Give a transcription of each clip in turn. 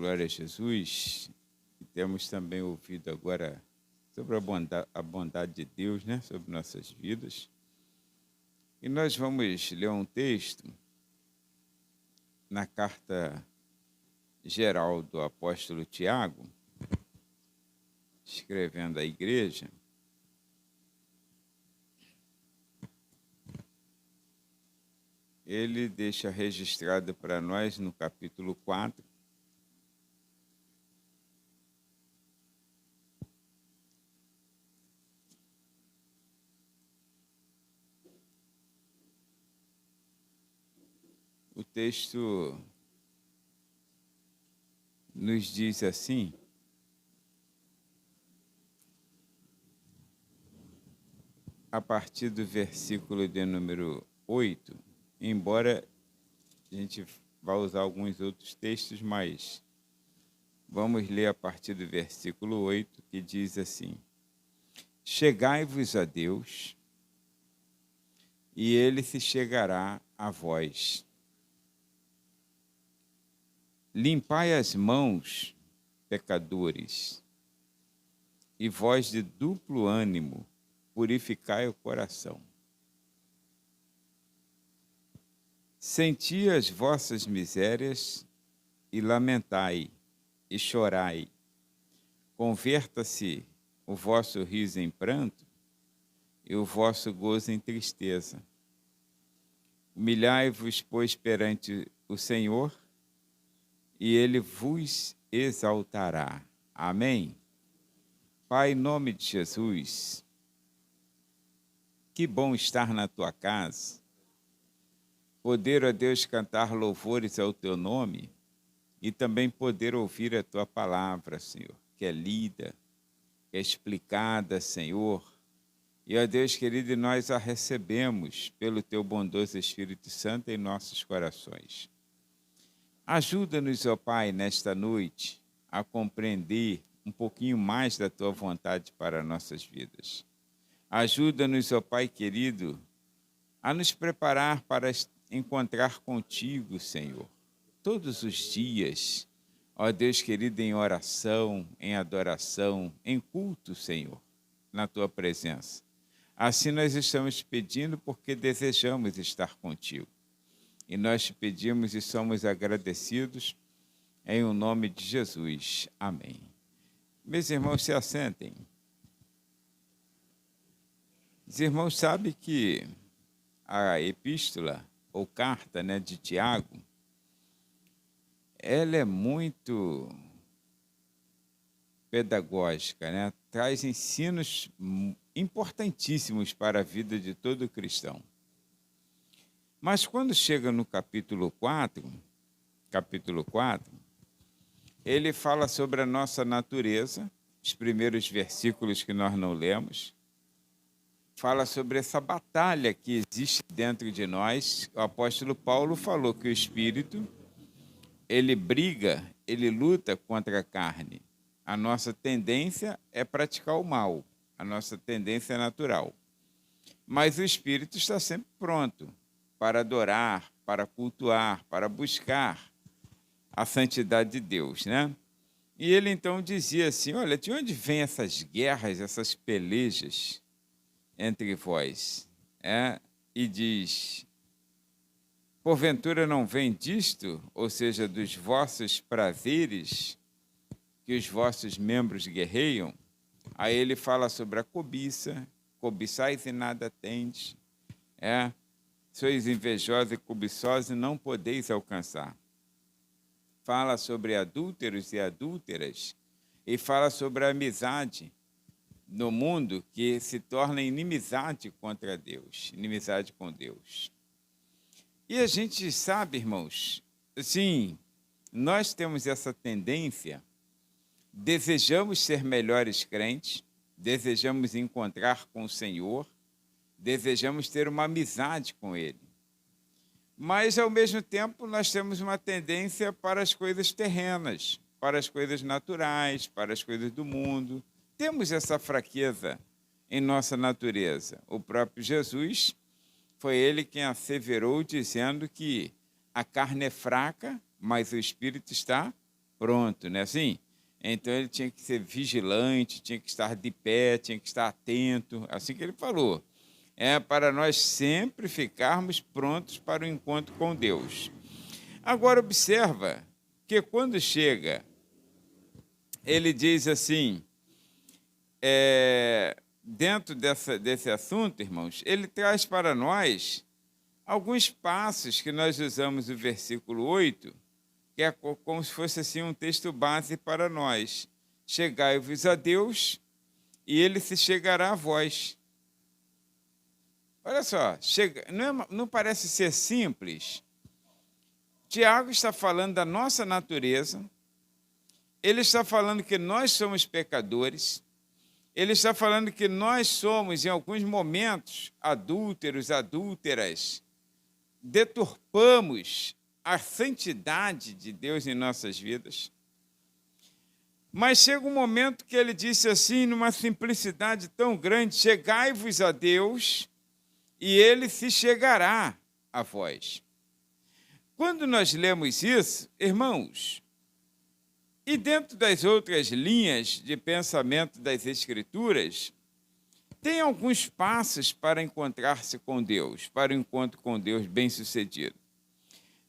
glória a Jesus. E temos também ouvido agora sobre a bondade de Deus, né? Sobre nossas vidas. E nós vamos ler um texto na carta geral do apóstolo Tiago, escrevendo à igreja. Ele deixa registrado para nós no capítulo 4, o texto nos diz assim: a partir do versículo de número 8, embora a gente vá usar alguns outros textos, mas vamos ler a partir do versículo 8, que diz assim: chegai-vos a Deus, e ele se chegará a vós. Limpai as mãos, pecadores, e vós de duplo ânimo, purificai o coração. Senti as vossas misérias e lamentai, e chorai. Converta-se o vosso riso em pranto e o vosso gozo em tristeza. Humilhai-vos, pois, perante o Senhor, e ele vos exaltará. Amém? Pai, em nome de Jesus, que bom estar na tua casa, poder, ó Deus, cantar louvores ao teu nome e também poder ouvir a tua palavra, Senhor, que é lida, que é explicada, Senhor. E, ó Deus querido, nós a recebemos pelo teu bondoso Espírito Santo em nossos corações. Ajuda-nos, ó Pai, nesta noite, a compreender um pouquinho mais da tua vontade para nossas vidas. Ajuda-nos, ó Pai querido, a nos preparar para encontrar contigo, Senhor, todos os dias, ó Deus querido, em oração, em adoração, em culto, Senhor, na tua presença. Assim nós estamos pedindo porque desejamos estar contigo. E nós te pedimos e somos agradecidos em o nome de Jesus. Amém. Meus irmãos, se assentem. Os irmãos sabem que a epístola ou carta, né, de Tiago, ela é muito pedagógica, né? Traz ensinos importantíssimos para a vida de todo cristão. Mas quando chega no capítulo 4, ele fala sobre a nossa natureza, os primeiros versículos que nós não lemos, fala sobre essa batalha que existe dentro de nós. O apóstolo Paulo falou que o Espírito, ele briga, ele luta contra a carne. A nossa tendência é praticar o mal, a nossa tendência é natural. Mas o Espírito está sempre pronto para adorar, para cultuar, para buscar a santidade de Deus, né? E ele então dizia assim: olha, de onde vêm essas guerras, essas pelejas entre vós? E diz: porventura não vem disto, ou seja, dos vossos prazeres, que os vossos membros guerreiam? Aí ele fala sobre a cobiça: cobiçais e nada tendes, sois invejosos e cobiçosos e não podeis alcançar. Fala sobre adúlteros e adúlteras e fala sobre a amizade no mundo que se torna inimizade contra Deus, inimizade com Deus. E a gente sabe, irmãos, sim, nós temos essa tendência, desejamos ser melhores crentes, desejamos encontrar com o Senhor, desejamos ter uma amizade com Ele. Mas, ao mesmo tempo, nós temos uma tendência para as coisas terrenas, para as coisas naturais, para as coisas do mundo. Temos essa fraqueza em nossa natureza. O próprio Jesus, foi ele quem asseverou, dizendo que a carne é fraca, mas o Espírito está pronto, né? Assim, então ele tinha que ser vigilante, tinha que estar de pé, tinha que estar atento, assim que ele falou. É para nós sempre ficarmos prontos para o encontro com Deus. Agora observa que quando chega, ele diz assim, dentro desse assunto, irmãos, ele traz para nós alguns passos que nós usamos no versículo 8, que é como se fosse assim um texto base para nós. Chegai-vos a Deus e ele se chegará a vós. Olha só, não parece ser simples? Tiago está falando da nossa natureza, ele está falando que nós somos pecadores, ele está falando que nós somos, em alguns momentos, adúlteros, adúlteras, deturpamos a santidade de Deus em nossas vidas. Mas chega um momento que ele disse assim, numa simplicidade tão grande, chegai-vos a Deus e ele se chegará a vós. Quando nós lemos isso, irmãos, e dentro das outras linhas de pensamento das Escrituras, tem alguns passos para encontrar-se com Deus, para o encontro com Deus bem-sucedido.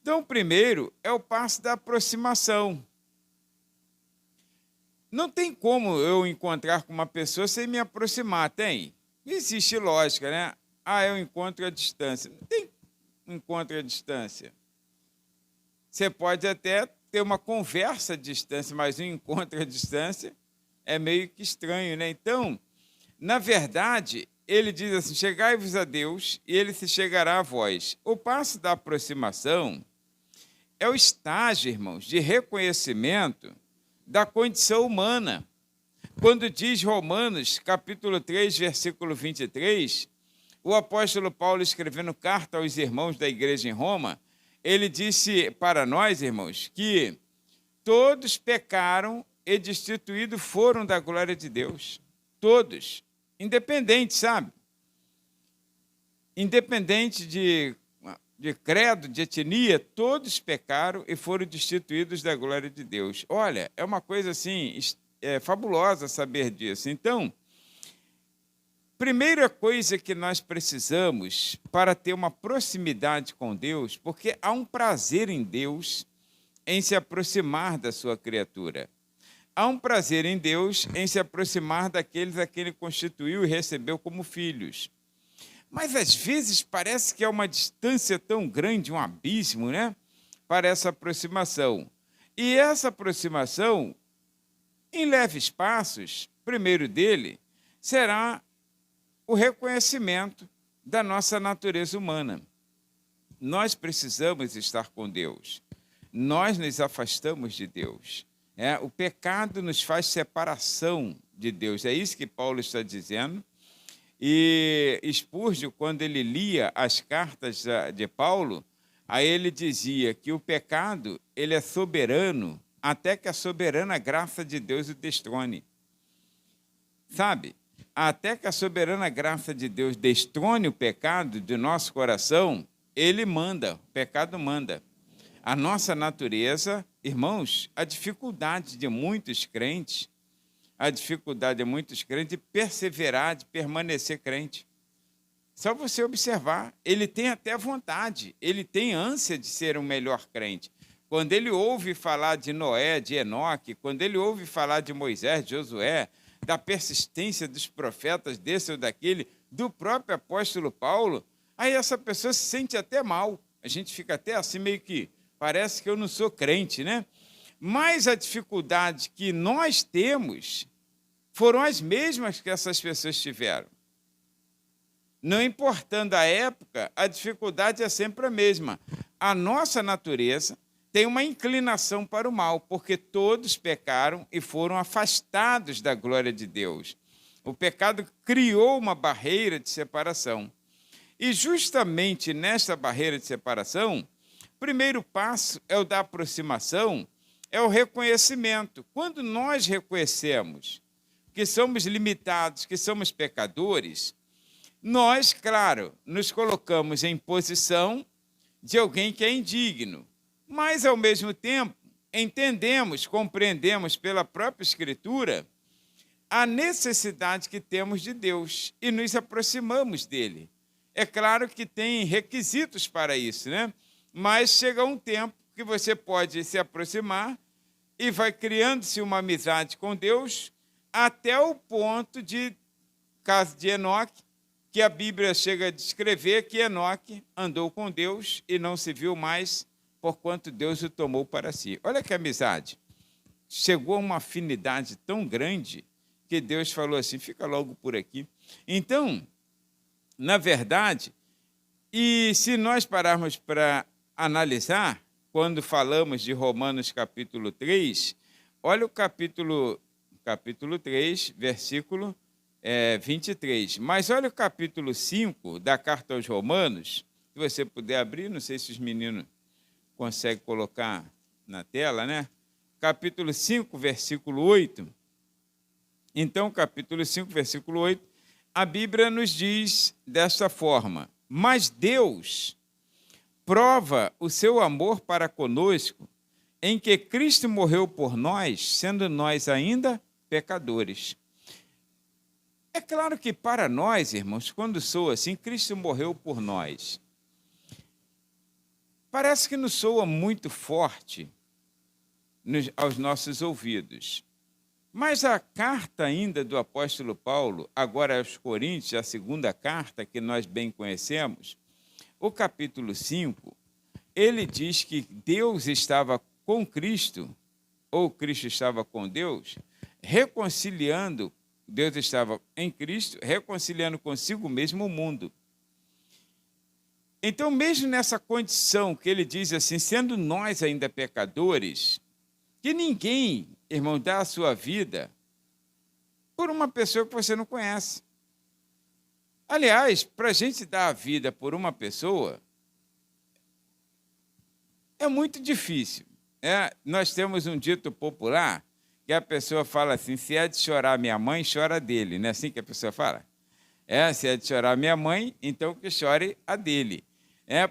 Então, o primeiro é o passo da aproximação. Não tem como eu encontrar com uma pessoa sem me aproximar, tem? Não existe lógica, né? Eu encontro à distância. Não tem encontro à distância. Você pode até ter uma conversa à distância, mas um encontro à distância é meio que estranho, né? Então, na verdade, ele diz assim, chegai-vos a Deus e ele se chegará a vós. O passo da aproximação é o estágio, irmãos, de reconhecimento da condição humana. Quando diz Romanos, capítulo 3, versículo 23, o apóstolo Paulo, escrevendo carta aos irmãos da igreja em Roma, ele disse para nós, irmãos, que todos pecaram e destituídos foram da glória de Deus. Todos. Independente, sabe? Independente de credo, de etnia, todos pecaram e foram destituídos da glória de Deus. Olha, é uma coisa assim, fabulosa saber disso. Então, primeira coisa que nós precisamos para ter uma proximidade com Deus, porque há um prazer em Deus em se aproximar da sua criatura. Há um prazer em Deus em se aproximar daqueles a quem ele constituiu e recebeu como filhos. Mas, às vezes, parece que é uma distância tão grande, um abismo, né, para essa aproximação. E essa aproximação, em leves passos, primeiro dele, será o reconhecimento da nossa natureza humana. Nós precisamos estar com Deus. Nós nos afastamos de Deus. O pecado nos faz separação de Deus. É isso que Paulo está dizendo. E Spurgeon, quando ele lia as cartas de Paulo, aí ele dizia que o pecado ele é soberano até que a soberana graça de Deus o destrone. Sabe? Até que a soberana graça de Deus destrone o pecado do nosso coração, ele manda, o pecado manda. A nossa natureza, irmãos, a dificuldade de muitos crentes, de perseverar, de permanecer crente. Só você observar, ele tem até vontade, ele tem ânsia de ser um melhor crente. Quando ele ouve falar de Noé, de Enoque, quando ele ouve falar de Moisés, de Josué, da persistência dos profetas desse ou daquele, do próprio apóstolo Paulo, aí essa pessoa se sente até mal. A gente fica até assim meio que, parece que eu não sou crente, né? Mas a dificuldade que nós temos foram as mesmas que essas pessoas tiveram. Não importando a época, a dificuldade é sempre a mesma. A nossa natureza tem uma inclinação para o mal, porque todos pecaram e foram afastados da glória de Deus. O pecado criou uma barreira de separação. E justamente nesta barreira de separação, o primeiro passo é o da aproximação, é o reconhecimento. Quando nós reconhecemos que somos limitados, que somos pecadores, nós, claro, nos colocamos em posição de alguém que é indigno, mas, ao mesmo tempo, entendemos, compreendemos pela própria Escritura a necessidade que temos de Deus e nos aproximamos dele. É claro que tem requisitos para isso, né? Mas chega um tempo que você pode se aproximar e vai criando-se uma amizade com Deus até o ponto de, caso de Enoque, que a Bíblia chega a descrever que Enoque andou com Deus e não se viu mais, porquanto Deus o tomou para si. Olha que amizade. Chegou a uma afinidade tão grande que Deus falou assim, fica logo por aqui. Então, na verdade, e se nós pararmos para analisar, quando falamos de Romanos capítulo 3, olha o capítulo 3, versículo 23. Mas olha o capítulo 5 da carta aos Romanos, se você puder abrir, não sei se os meninos conseguem colocar na tela, né? Capítulo 5, versículo 8. Então, capítulo 5, versículo 8, a Bíblia nos diz desta forma: mas Deus prova o seu amor para conosco em que Cristo morreu por nós, sendo nós ainda pecadores. É claro que para nós, irmãos, quando soa assim, Cristo morreu por nós, parece que nos soa muito forte aos nossos ouvidos. Mas a carta ainda do apóstolo Paulo, agora aos Coríntios, a segunda carta que nós bem conhecemos, o capítulo 5, ele diz que Deus estava com Cristo, ou Cristo estava com Deus, reconciliando, Deus estava em Cristo, reconciliando consigo mesmo o mundo. Então, mesmo nessa condição que ele diz assim, sendo nós ainda pecadores, que ninguém, irmão, dá a sua vida por uma pessoa que você não conhece. Aliás, para a gente dar a vida por uma pessoa, é muito difícil. Nós temos um dito popular que a pessoa fala assim, se é de chorar minha mãe, chora dele. Não é assim que a pessoa fala? Se é de chorar minha mãe, então que chore a dele.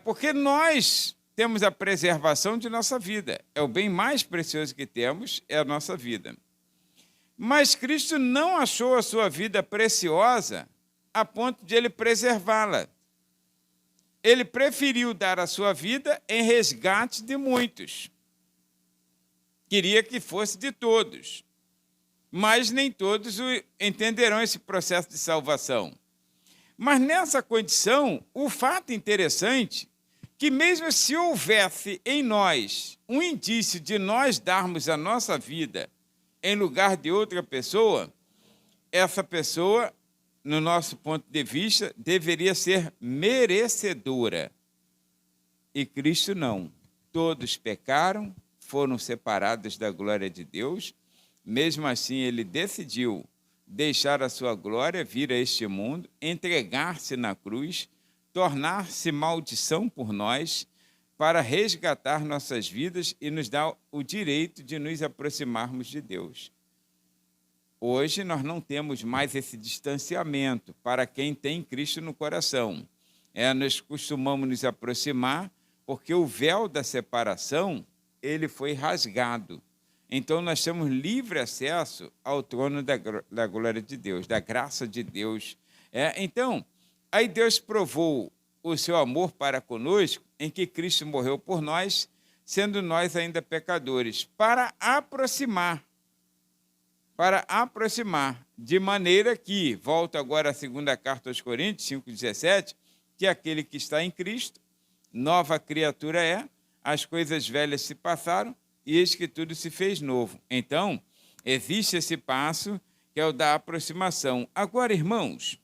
Porque nós temos a preservação de nossa vida. É o bem mais precioso que temos, é a nossa vida. Mas Cristo não achou a sua vida preciosa a ponto de ele preservá-la. Ele preferiu dar a sua vida em resgate de muitos. Queria que fosse de todos. Mas nem todos entenderão esse processo de salvação. Mas nessa condição, o fato interessante que mesmo se houvesse em nós um indício de nós darmos a nossa vida em lugar de outra pessoa, essa pessoa, no nosso ponto de vista, deveria ser merecedora. E Cristo não. Todos pecaram, foram separados da glória de Deus. Mesmo assim, ele decidiu deixar a sua glória, vir a este mundo, entregar-se na cruz, tornar-se maldição por nós, para resgatar nossas vidas e nos dar o direito de nos aproximarmos de Deus. Hoje nós não temos mais esse distanciamento para quem tem Cristo no coração. Nós costumamos nos aproximar porque o véu da separação ele foi rasgado. Então nós temos livre acesso ao trono da glória de Deus, da graça de Deus. Então, aí Deus provou o seu amor para conosco, em que Cristo morreu por nós, sendo nós ainda pecadores, para aproximar, de maneira que, volto agora à segunda carta aos Coríntios, 5,17, que aquele que está em Cristo, nova criatura é, as coisas velhas se passaram, e eis que tudo se fez novo. Então, existe esse passo, que é o da aproximação. Agora, irmãos,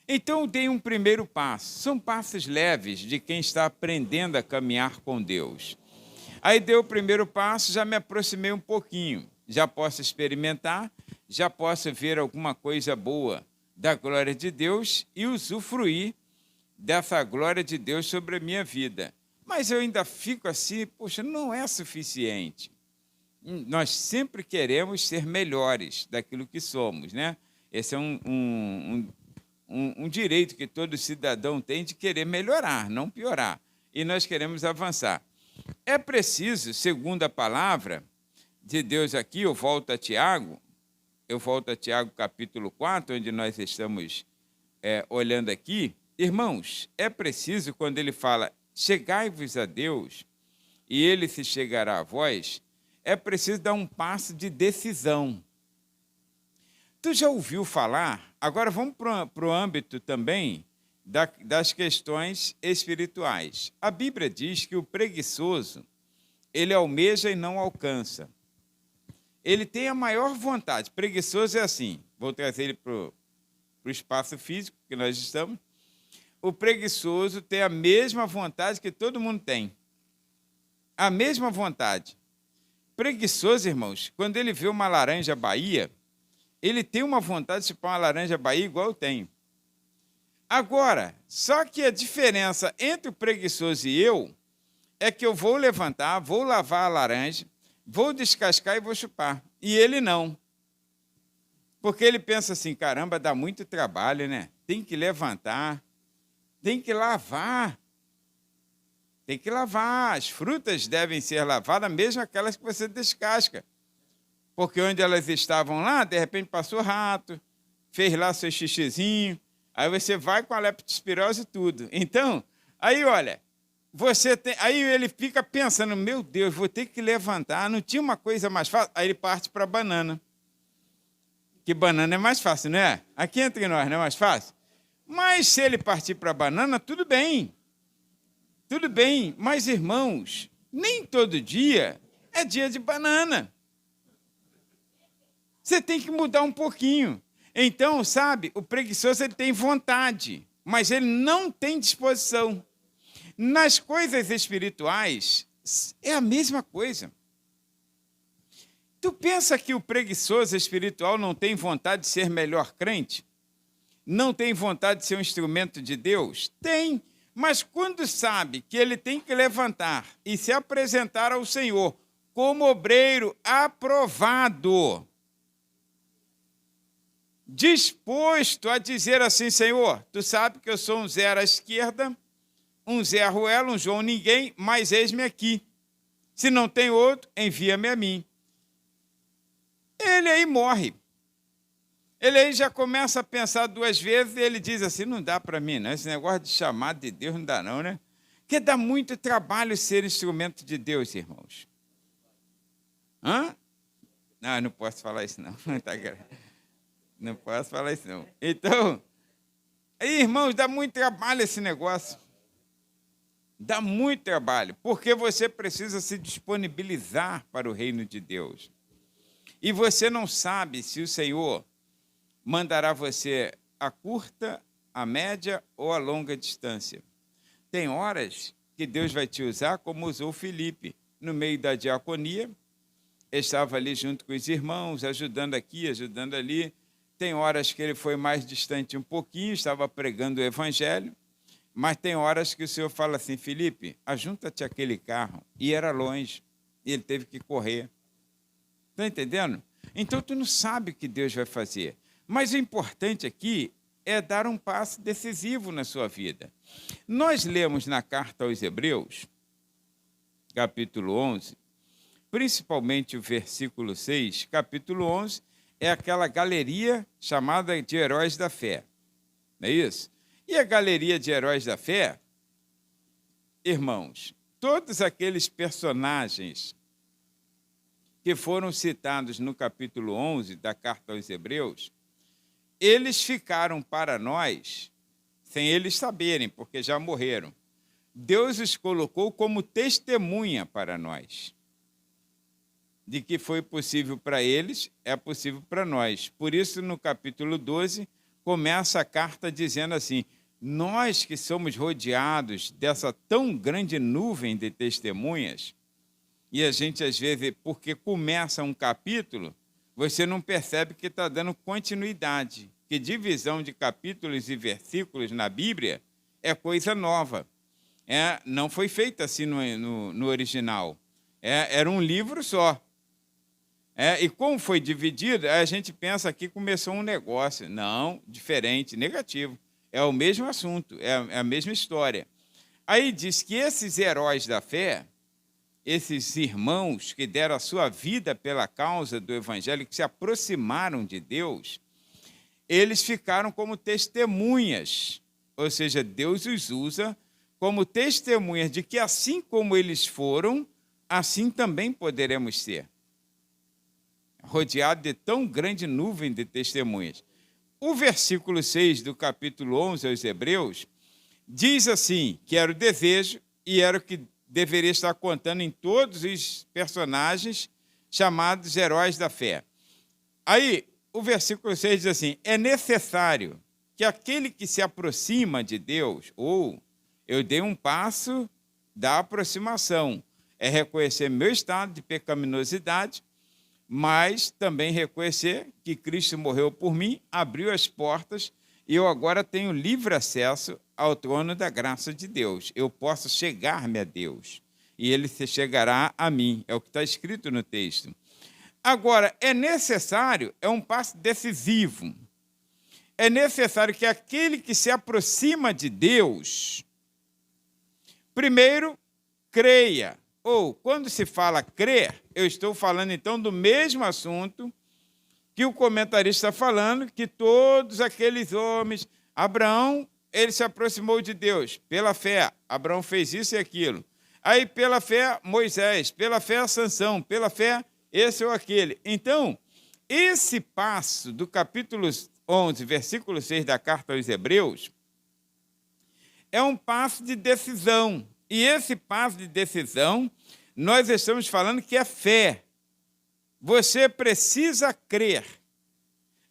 então dei um primeiro passo. São passos leves de quem está aprendendo a caminhar com Deus. Aí dei o primeiro passo, já me aproximei um pouquinho. Já posso experimentar, já posso ver alguma coisa boa da glória de Deus e usufruir dessa glória de Deus sobre a minha vida. Mas eu ainda fico assim, poxa, não é suficiente. Nós sempre queremos ser melhores daquilo que somos, né? Esse é um direito que todo cidadão tem de querer melhorar, não piorar. E nós queremos avançar. É preciso, segundo a palavra de Deus aqui, eu volto a Tiago capítulo 4, onde nós estamos olhando aqui. Irmãos, é preciso, quando ele fala, chegai-vos a Deus, e ele se chegará a vós, é preciso dar um passo de decisão. Tu já ouviu falar? Agora vamos para o âmbito também das questões espirituais. A Bíblia diz que o preguiçoso, ele almeja e não alcança. Ele tem a maior vontade. Preguiçoso é assim, vou trazer ele para o espaço físico que nós estamos. O preguiçoso tem a mesma vontade que todo mundo tem. A mesma vontade. Preguiçoso, irmãos, quando ele vê uma laranja Bahia, ele tem uma vontade de chupar uma laranja Bahia igual eu tenho. Agora, só que a diferença entre o preguiçoso e eu é que eu vou levantar, vou lavar a laranja, vou descascar e vou chupar. E ele não. Porque ele pensa assim, caramba, dá muito trabalho, né? Tem que levantar, tem que lavar. Tem que lavar. As frutas devem ser lavadas, mesmo aquelas que você descasca. Porque onde elas estavam lá, de repente passou rato, fez lá seu xixizinho, aí você vai com a leptospirose e tudo. Então, aí olha, aí ele fica pensando, meu Deus, vou ter que levantar, não tinha uma coisa mais fácil? Aí ele parte para a banana. Que banana é mais fácil, não é? Aqui entre nós não é mais fácil? Mas se ele partir para a banana, tudo bem. Tudo bem, mas irmãos, nem todo dia é dia de banana. Você tem que mudar um pouquinho. Então, sabe, o preguiçoso ele tem vontade, mas ele não tem disposição. Nas coisas espirituais, é a mesma coisa. Tu pensa que o preguiçoso espiritual não tem vontade de ser melhor crente? Não tem vontade de ser um instrumento de Deus? Tem, mas quando sabe que ele tem que levantar e se apresentar ao Senhor como obreiro aprovado, disposto a dizer assim, Senhor, tu sabe que eu sou um Zé à esquerda, um Zé Ruelo, um João ninguém, mas eis-me aqui. Se não tem outro, envia-me a mim. Ele aí morre. Ele aí já começa a pensar duas vezes e ele diz assim, não dá para mim, não. Esse negócio de chamado de Deus não dá não, né? Porque dá muito trabalho ser instrumento de Deus, irmãos. Hã? Não, não posso falar isso não. Não posso falar isso não. Então, aí, irmãos, dá muito trabalho esse negócio. Dá muito trabalho, porque você precisa se disponibilizar para o reino de Deus. E você não sabe se o Senhor mandará você a curta, a média ou a longa distância. Tem horas que Deus vai te usar como usou Filipe, no meio da diaconia, estava ali junto com os irmãos, ajudando aqui, ajudando ali. Tem horas que ele foi mais distante um pouquinho, estava pregando o evangelho, mas tem horas que o Senhor fala assim, Filipe, ajunta-te àquele carro. E era longe, e ele teve que correr. Está entendendo? Então, tu não sabe o que Deus vai fazer. Mas o importante aqui é dar um passo decisivo na sua vida. Nós lemos na carta aos Hebreus, capítulo 11, principalmente o versículo 6, capítulo 11, é aquela galeria chamada de heróis da fé. Não é isso? E a galeria de heróis da fé, irmãos, todos aqueles personagens que foram citados no capítulo 11 da carta aos Hebreus, eles ficaram para nós, sem eles saberem, porque já morreram. Deus os colocou como testemunha para nós. De que foi possível para eles, é possível para nós. Por isso, no capítulo 12, começa a carta dizendo assim, nós que somos rodeados dessa tão grande nuvem de testemunhas, e a gente, às vezes, porque começa um capítulo, você não percebe que está dando continuidade, que divisão de capítulos e versículos na Bíblia é coisa nova. Não foi feita assim no original. Era um livro só. E como foi dividido, a gente pensa que começou um negócio. Não, diferente, negativo. É o mesmo assunto, é a mesma história. Aí diz que esses heróis da fé, esses irmãos que deram a sua vida pela causa do Evangelho, que se aproximaram de Deus, eles ficaram como testemunhas, ou seja, Deus os usa como testemunhas de que assim como eles foram, assim também poderemos ser. Rodeado de tão grande nuvem de testemunhas. O versículo 6 do capítulo 11 aos Hebreus diz assim, que era o desejo e era o que deveria estar contando em todos os personagens chamados heróis da fé. Aí, o versículo 6 diz assim, é necessário que aquele que se aproxima de Deus, ou eu dei um passo da aproximação, é reconhecer meu estado de pecaminosidade, mas também reconhecer que Cristo morreu por mim, abriu as portas e eu agora tenho livre acesso ao trono da graça de Deus. Eu posso chegar-me a Deus e Ele se chegará a mim. É o que está escrito no texto. Agora, é necessário, é um passo decisivo. É necessário que aquele que se aproxima de Deus, primeiro, creia. Ou, quando se fala crer, eu estou falando, então, do mesmo assunto que o comentarista está falando, que todos aqueles homens... Abraão, ele se aproximou de Deus pela fé. Abraão fez isso e aquilo. Aí, pela fé, Moisés. Pela fé, Sansão. Pela fé, esse ou aquele. Então, esse passo do capítulo 11, versículo 6 da carta aos Hebreus, é um passo de decisão. E esse passo de decisão, nós estamos falando que é fé. Você precisa crer.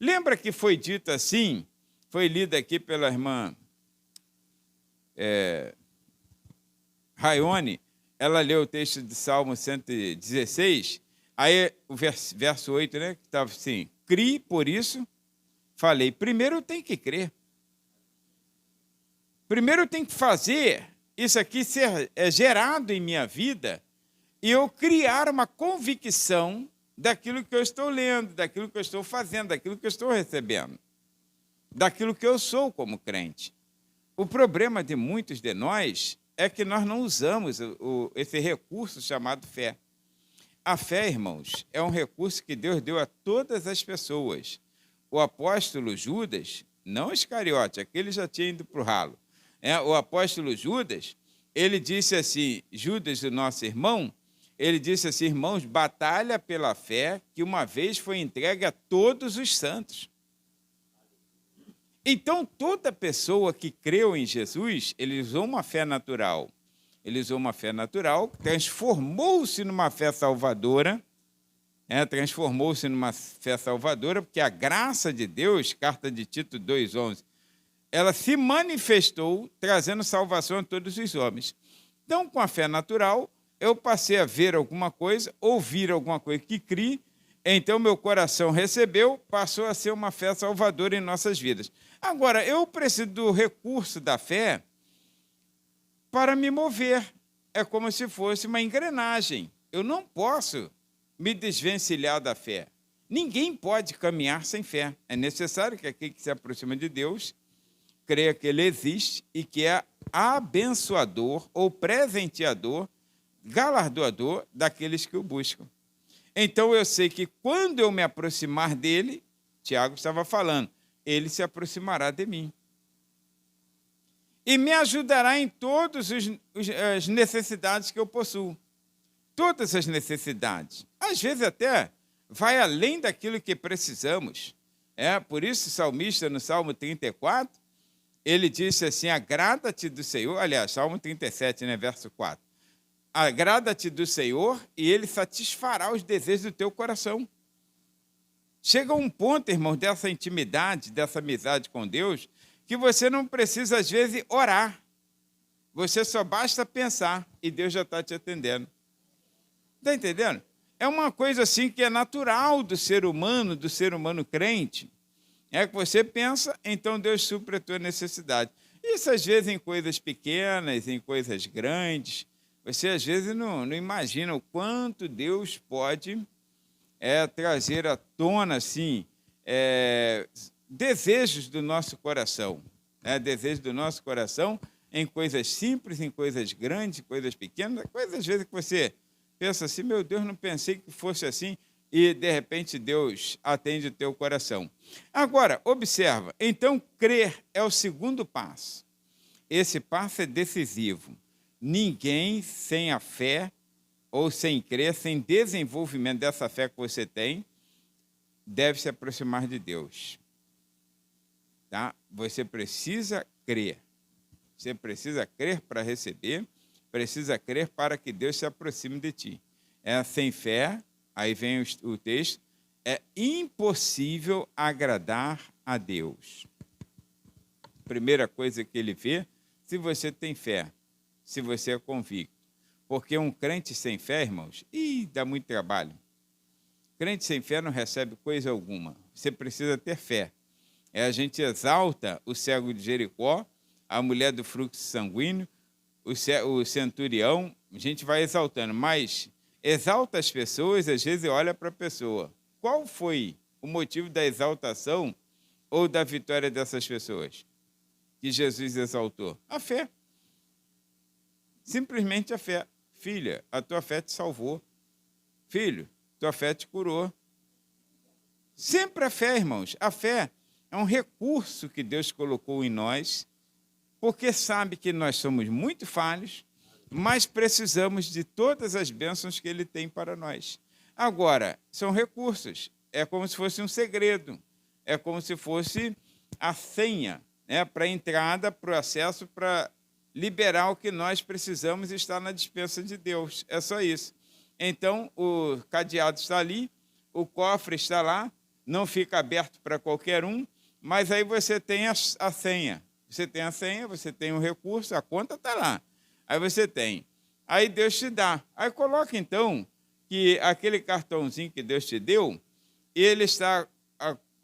Lembra que foi dito assim, foi lido aqui pela irmã Raione, ela leu o texto de Salmo 116, aí o verso 8, né, que estava assim, crie, por isso, falei, primeiro eu tenho que crer. Primeiro eu tenho que fazer isso aqui ser gerado em minha vida e eu criar uma convicção daquilo que eu estou lendo, daquilo que eu estou fazendo, daquilo que eu estou recebendo, daquilo que eu sou como crente. O problema de muitos de nós é que nós não usamos esse recurso chamado fé. A fé, irmãos, é um recurso que Deus deu a todas as pessoas. O apóstolo Judas, não Iscariote, aquele já tinha ido para o ralo, o apóstolo Judas, ele disse assim, Judas, o nosso irmão, ele disse assim, irmãos, batalha pela fé que uma vez foi entregue a todos os santos. Então, toda pessoa que creu em Jesus, ele usou uma fé natural. Ele usou uma fé natural, transformou-se numa fé salvadora, transformou-se numa fé salvadora, porque a graça de Deus, carta de Tito 2,11, ela se manifestou trazendo salvação a todos os homens. Então, com a fé natural, eu passei a ver alguma coisa, ouvir alguma coisa que criei, então meu coração recebeu, passou a ser uma fé salvadora em nossas vidas. Agora, eu preciso do recurso da fé para me mover. É como se fosse uma engrenagem. Eu não posso me desvencilhar da fé. Ninguém pode caminhar sem fé. É necessário que aquele que se aproxima de Deus creia que Ele existe e que é abençoador ou presenteador, galardoador daqueles que o buscam. Então, eu sei que quando eu me aproximar dele, Tiago estava falando, ele se aproximará de mim. E me ajudará em todas as necessidades que eu possuo. Todas as necessidades. Às vezes até vai além daquilo que precisamos. Por isso o salmista, no Salmo 34, ele disse assim, agrada-te do Senhor, aliás, Salmo 37, verso 4. Agrada-te do Senhor e Ele satisfará os desejos do teu coração. Chega um ponto, irmão, dessa intimidade, dessa amizade com Deus, que você não precisa, às vezes, orar. Você só basta pensar e Deus já está te atendendo. Está entendendo? É uma coisa assim que é natural do ser humano crente. É que você pensa, então Deus supre a tua necessidade. Isso, às vezes, em coisas pequenas, em coisas grandes. Você, às vezes, não imagina o quanto Deus pode trazer à tona, assim, desejos do nosso coração. Desejos do nosso coração em coisas simples, em coisas grandes, em coisas pequenas, coisas, às vezes, que você Pensa assim, meu Deus, não pensei que fosse assim, e de repente Deus atende o teu coração. Agora, observa, então crer é o segundo passo. Esse passo é decisivo. Ninguém sem a fé, ou sem crer, sem desenvolvimento dessa fé que você tem, deve se aproximar de Deus. Tá? Você precisa crer. Você precisa crer para receber, precisa crer para que Deus se aproxime de ti. Sem fé, aí vem o texto, é impossível agradar a Deus. Primeira coisa que ele vê, se você tem fé, se você é convicto. Porque um crente sem fé, irmãos, dá muito trabalho. Crente sem fé não recebe coisa alguma. Você precisa ter fé. A gente exalta o cego de Jericó, a mulher do fluxo sanguíneo, o centurião, a gente vai exaltando, mas exalta as pessoas, às vezes olha para a pessoa. Qual foi o motivo da exaltação ou da vitória dessas pessoas que Jesus exaltou? A fé. Simplesmente a fé. Filha, a tua fé te salvou. Filho, tua fé te curou. Sempre a fé, irmãos. A fé é um recurso que Deus colocou em nós, porque sabe que nós somos muito falhos, mas precisamos de todas as bênçãos que Ele tem para nós. Agora, são recursos. É como se fosse um segredo. É como se fosse a senha, né, para a entrada, para o acesso, para liberar o que nós precisamos e estar na dispensa de Deus. É só isso. Então, o cadeado está ali, o cofre está lá, não fica aberto para qualquer um, mas aí você tem a senha. Você tem a senha, você tem o recurso, a conta está lá. Aí você tem. Aí Deus te dá. Aí coloca, então, que aquele cartãozinho que Deus te deu, ele está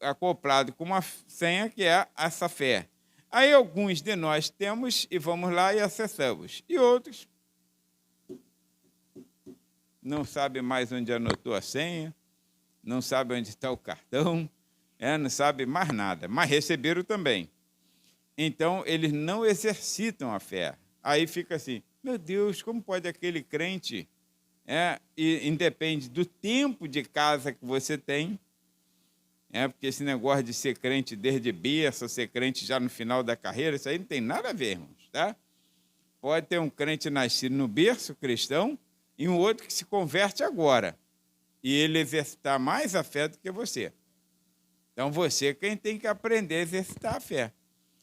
acoplado com uma senha que é essa fé. Aí alguns de nós temos e vamos lá e acessamos. E outros não sabem mais onde anotou a senha, não sabem onde está o cartão, não sabem mais nada, mas receberam também. Então, eles não exercitam a fé. Aí fica assim, meu Deus, como pode aquele crente, e independe do tempo de casa que você tem, porque esse negócio de ser crente desde berço, ser crente já no final da carreira, isso aí não tem nada a ver, irmãos, tá? Pode ter um crente nascido no berço cristão e um outro que se converte agora, e ele exercitar mais a fé do que você. Então, você quem tem que aprender a exercitar a fé.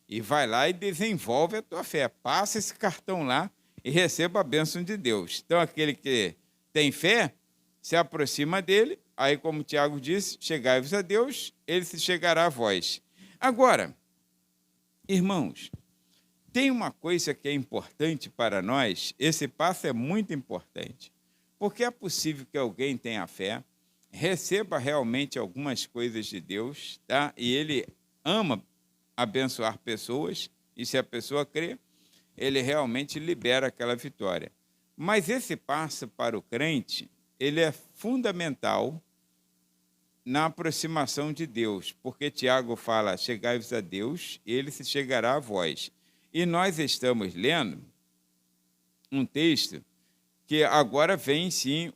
E vai lá e desenvolve a tua fé. Passa esse cartão lá e receba a bênção de Deus. Então, aquele que tem fé, se aproxima dele, aí, como Tiago disse, chegai-vos a Deus, ele se chegará a vós. Agora, irmãos, tem uma coisa que é importante para nós, esse passo é muito importante, porque é possível que alguém tenha fé, receba realmente algumas coisas de Deus, tá? E ele ama abençoar pessoas, e se a pessoa crê, ele realmente libera aquela vitória. Mas esse passo para o crente, ele é fundamental na aproximação de Deus, porque Tiago fala, chegai-vos a Deus, ele se chegará a vós. E nós estamos lendo um texto que agora vem, sim,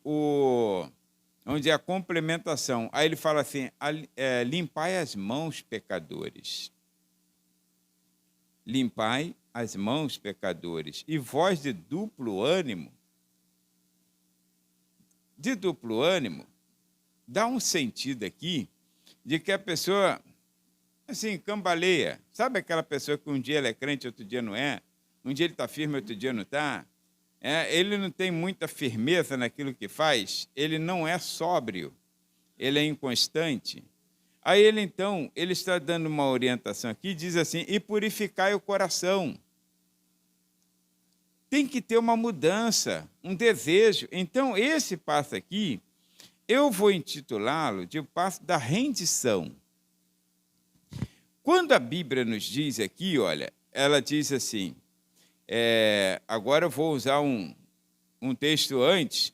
onde é a complementação. Aí ele fala assim, limpai as mãos, pecadores. Limpai as mãos, pecadores, e vós de duplo ânimo. De duplo ânimo, dá um sentido aqui de que a pessoa, assim, cambaleia. Sabe aquela pessoa que um dia ela é crente, outro dia não é? Um dia ele está firme, outro dia não está? Ele não tem muita firmeza naquilo que faz, ele não é sóbrio, ele é inconstante. Aí ele, então, ele está dando uma orientação aqui, diz assim, e purificai o coração. Tem que ter uma mudança, um desejo. Então, esse passo aqui, eu vou intitulá-lo de o passo da rendição. Quando a Bíblia nos diz aqui, olha, ela diz assim, agora eu vou usar um texto antes,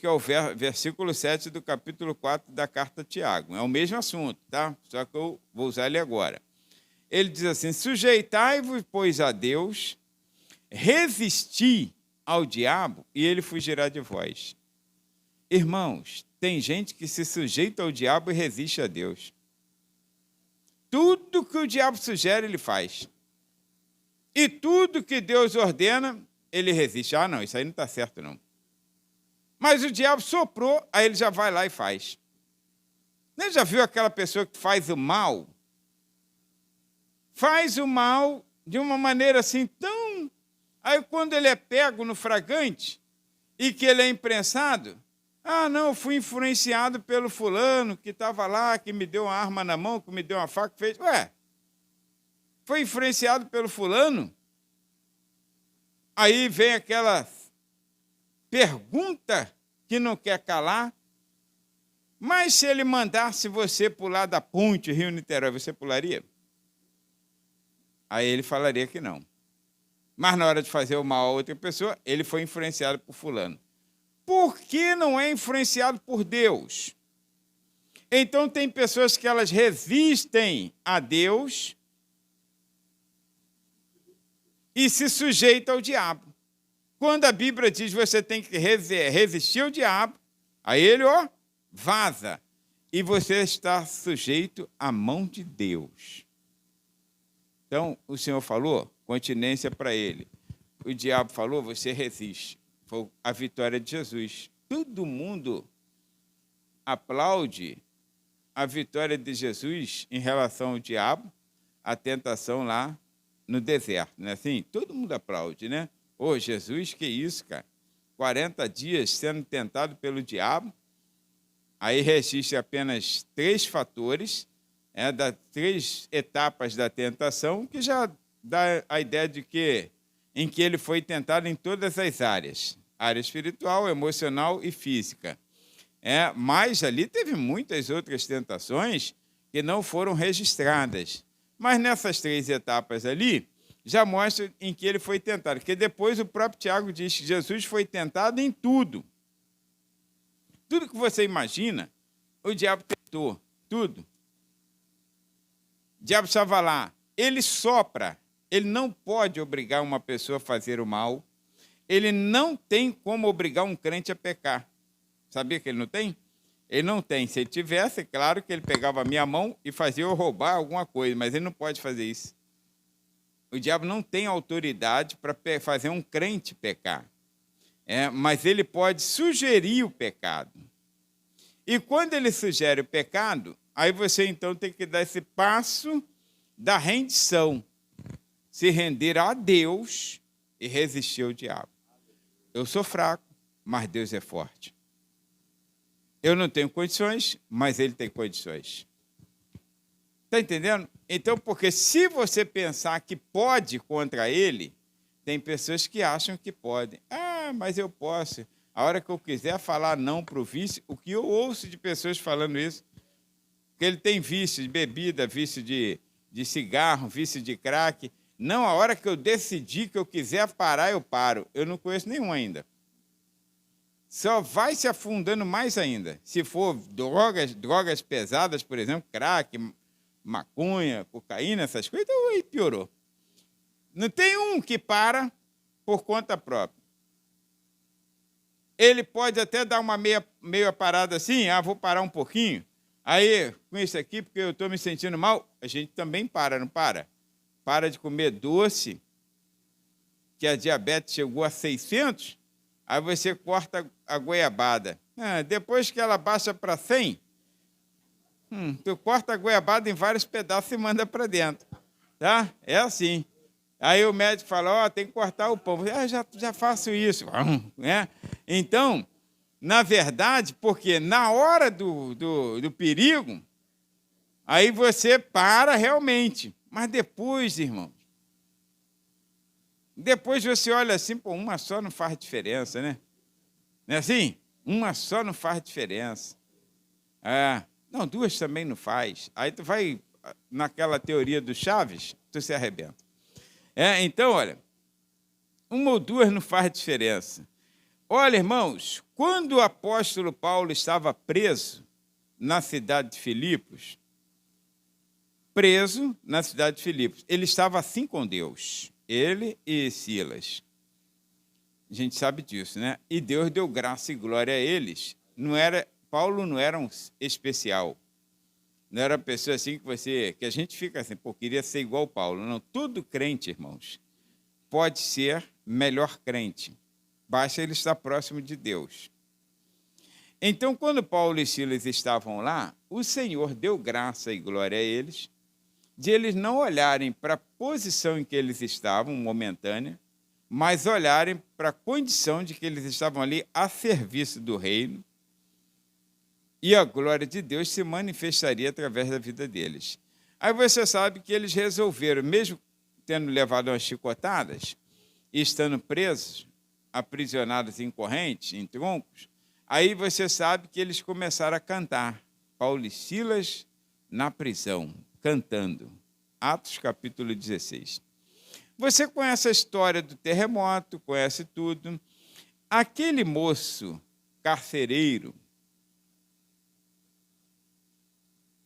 que é o versículo 7 do capítulo 4 da carta a Tiago. É o mesmo assunto, tá? Só que eu vou usar ele agora. Ele diz assim, sujeitai-vos, pois, a Deus, resisti ao diabo e ele fugirá de vós. Irmãos, tem gente que se sujeita ao diabo e resiste a Deus. Tudo que o diabo sugere, ele faz. E tudo que Deus ordena, ele resiste. Ah, não, isso aí não está certo, não. Mas o diabo soprou, aí ele já vai lá e faz. Você já viu aquela pessoa que faz o mal? Faz o mal de uma maneira assim tão... Aí quando ele é pego no flagrante e que ele é imprensado, ah, não, eu fui influenciado pelo fulano que estava lá, que me deu uma arma na mão, que me deu uma faca, que fez... Ué, foi influenciado pelo fulano? Aí vem aquela pergunta que não quer calar. Mas se ele mandasse você pular da ponte Rio-Niterói, você pularia? Aí ele falaria que não. Mas na hora de fazer o mal a outra pessoa, ele foi influenciado por fulano. Por que não é influenciado por Deus? Então tem pessoas que elas resistem a Deus e se sujeitam ao diabo. Quando a Bíblia diz que você tem que resistir ao diabo, aí ele, vaza. E você está sujeito à mão de Deus. Então, o Senhor falou, continência para ele. O diabo falou, você resiste. Foi a vitória de Jesus. Todo mundo aplaude a vitória de Jesus em relação ao diabo, a tentação lá no deserto, não é assim? Todo mundo aplaude, né? Ô, Jesus, que isso, cara? 40 dias sendo tentado pelo diabo, aí resiste apenas 3 fatores, das 3 etapas da tentação, que já dá a ideia de que em que ele foi tentado em todas as áreas, área espiritual, emocional e física. Mas ali teve muitas outras tentações que não foram registradas. Mas nessas 3 etapas ali, já mostra em que ele foi tentado. Porque depois o próprio Tiago diz que Jesus foi tentado em tudo. Tudo que você imagina, o diabo tentou. Tudo. O diabo estava lá. Ele sopra. Ele não pode obrigar uma pessoa a fazer o mal. Ele não tem como obrigar um crente a pecar. Sabia que ele não tem? Ele não tem. Se ele tivesse, é claro que ele pegava a minha mão e fazia eu roubar alguma coisa, mas ele não pode fazer isso. O diabo não tem autoridade para fazer um crente pecar. Mas ele pode sugerir o pecado. E quando ele sugere o pecado, aí você então tem que dar esse passo da rendição. Se render a Deus e resistir ao diabo. Eu sou fraco, mas Deus é forte. Eu não tenho condições, mas ele tem condições. Está entendendo? Então, porque se você pensar que pode contra ele, tem pessoas que acham que podem. Ah, mas eu posso. A hora que eu quiser falar não para o vício, o que eu ouço de pessoas falando isso, que ele tem vício de bebida, vício de cigarro, vício de crack. Não, a hora que eu decidir que eu quiser parar, eu paro. Eu não conheço nenhum ainda. Só vai se afundando mais ainda. Se for drogas pesadas, por exemplo, crack, maconha, cocaína, essas coisas, então aí piorou. Não tem um que para por conta própria. Ele pode até dar uma meia parada assim, vou parar um pouquinho. Aí, com isso aqui, porque eu estou me sentindo mal, a gente também para, não para? Para de comer doce, que a diabetes chegou a 600, aí você corta a goiabada. Depois que ela baixa para 100, tu corta a goiabada em vários pedaços e manda para dentro. Tá? É assim. Aí o médico fala, tem que cortar o pão. Já faço isso. Então, na verdade, porque na hora do perigo, aí você para realmente. Mas depois, irmãos, depois você olha assim, uma só não faz diferença, né? Não é assim? Uma só não faz diferença. Não, 2 também não faz. Aí tu vai naquela teoria do Chaves, tu se arrebenta. Então, olha, 1 ou 2 não faz diferença. Olha, irmãos, quando o apóstolo Paulo estava preso na cidade de Filipos, ele estava assim com Deus, ele e Silas. A gente sabe disso, né? E Deus deu graça e glória a eles. Paulo não era um especial. Não era uma pessoa assim que a gente fica assim, pô, queria ser igual Paulo. Não, todo crente, irmãos, pode ser melhor crente. Basta ele estar próximo de Deus. Então, quando Paulo e Silas estavam lá, o Senhor deu graça e glória a eles, de eles não olharem para a posição em que eles estavam, momentânea, mas olharem para a condição de que eles estavam ali a serviço do reino, e a glória de Deus se manifestaria através da vida deles. Aí você sabe que eles resolveram, mesmo tendo levado umas chicotadas, e estando presos, aprisionados em correntes, em troncos, aí você sabe que eles começaram a cantar. Paulo e Silas na prisão, cantando. Atos capítulo 16. Você conhece a história do terremoto, conhece tudo. Aquele moço carcereiro,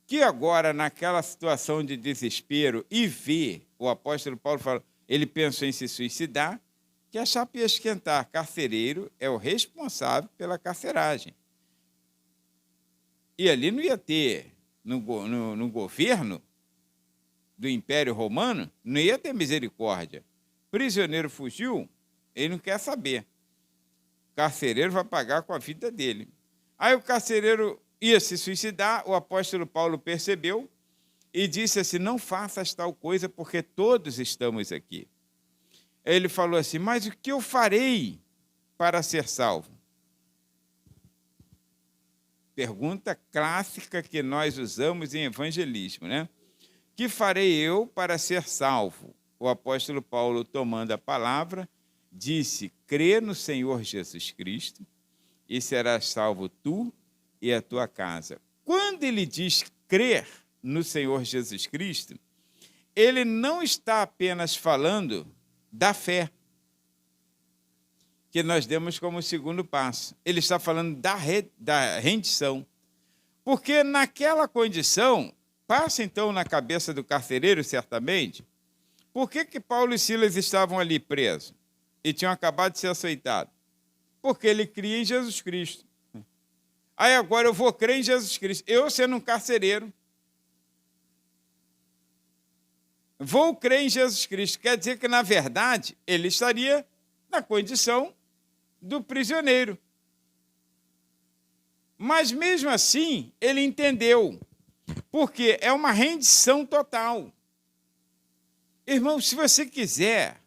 que agora, naquela situação de desespero, e vê, o apóstolo Paulo fala, ele pensou em se suicidar, que a chapa ia esquentar. Carcereiro é o responsável pela carceragem. E ali não ia ter, no governo do Império Romano, não ia ter misericórdia. Prisioneiro fugiu, ele não quer saber. O carcereiro vai pagar com a vida dele. Aí o carcereiro ia se suicidar, o apóstolo Paulo percebeu e disse assim, não faças tal coisa, porque todos estamos aqui. Ele falou assim, mas o que eu farei para ser salvo? Pergunta clássica que nós usamos em evangelismo, né? Que farei eu para ser salvo? O apóstolo Paulo, tomando a palavra, disse, crê no Senhor Jesus Cristo e serás salvo tu e a tua casa. Quando ele diz crer no Senhor Jesus Cristo, ele não está apenas falando da fé, que nós demos como segundo passo. Ele está falando da rendição. Porque naquela condição, passa então na cabeça do carcereiro, certamente, por que Paulo e Silas estavam ali presos e tinham acabado de ser açoitados? Porque ele cria em Jesus Cristo. Aí agora eu vou crer em Jesus Cristo. Eu, sendo um carcereiro, vou crer em Jesus Cristo. Quer dizer que, na verdade, ele estaria na condição do prisioneiro. Mas, mesmo assim, ele entendeu, porque é uma rendição total. Irmão, se você quiser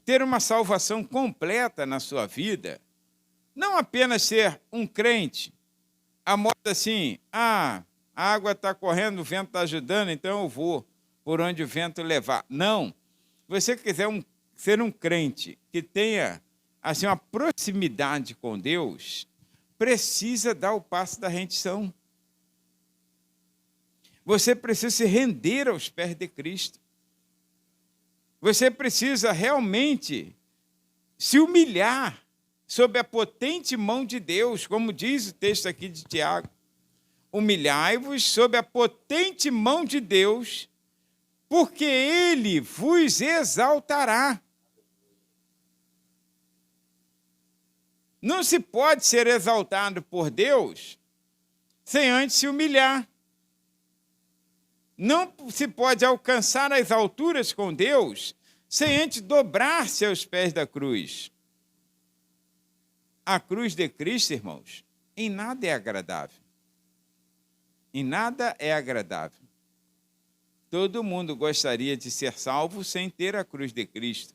ter uma salvação completa na sua vida, não apenas ser um crente, a moda assim, a água está correndo, o vento está ajudando, então eu vou por onde o vento levar. Não. Se você quiser ser um crente que tenha assim, uma proximidade com Deus, precisa dar o passo da rendição. Você precisa se render aos pés de Cristo. Você precisa realmente se humilhar sob a potente mão de Deus, como diz o texto aqui de Tiago. Humilhai-vos sob a potente mão de Deus, porque Ele vos exaltará. Não se pode ser exaltado por Deus sem antes se humilhar. Não se pode alcançar as alturas com Deus sem antes dobrar-se aos pés da cruz. A cruz de Cristo, irmãos, em nada é agradável. Em nada é agradável. Todo mundo gostaria de ser salvo sem ter a cruz de Cristo.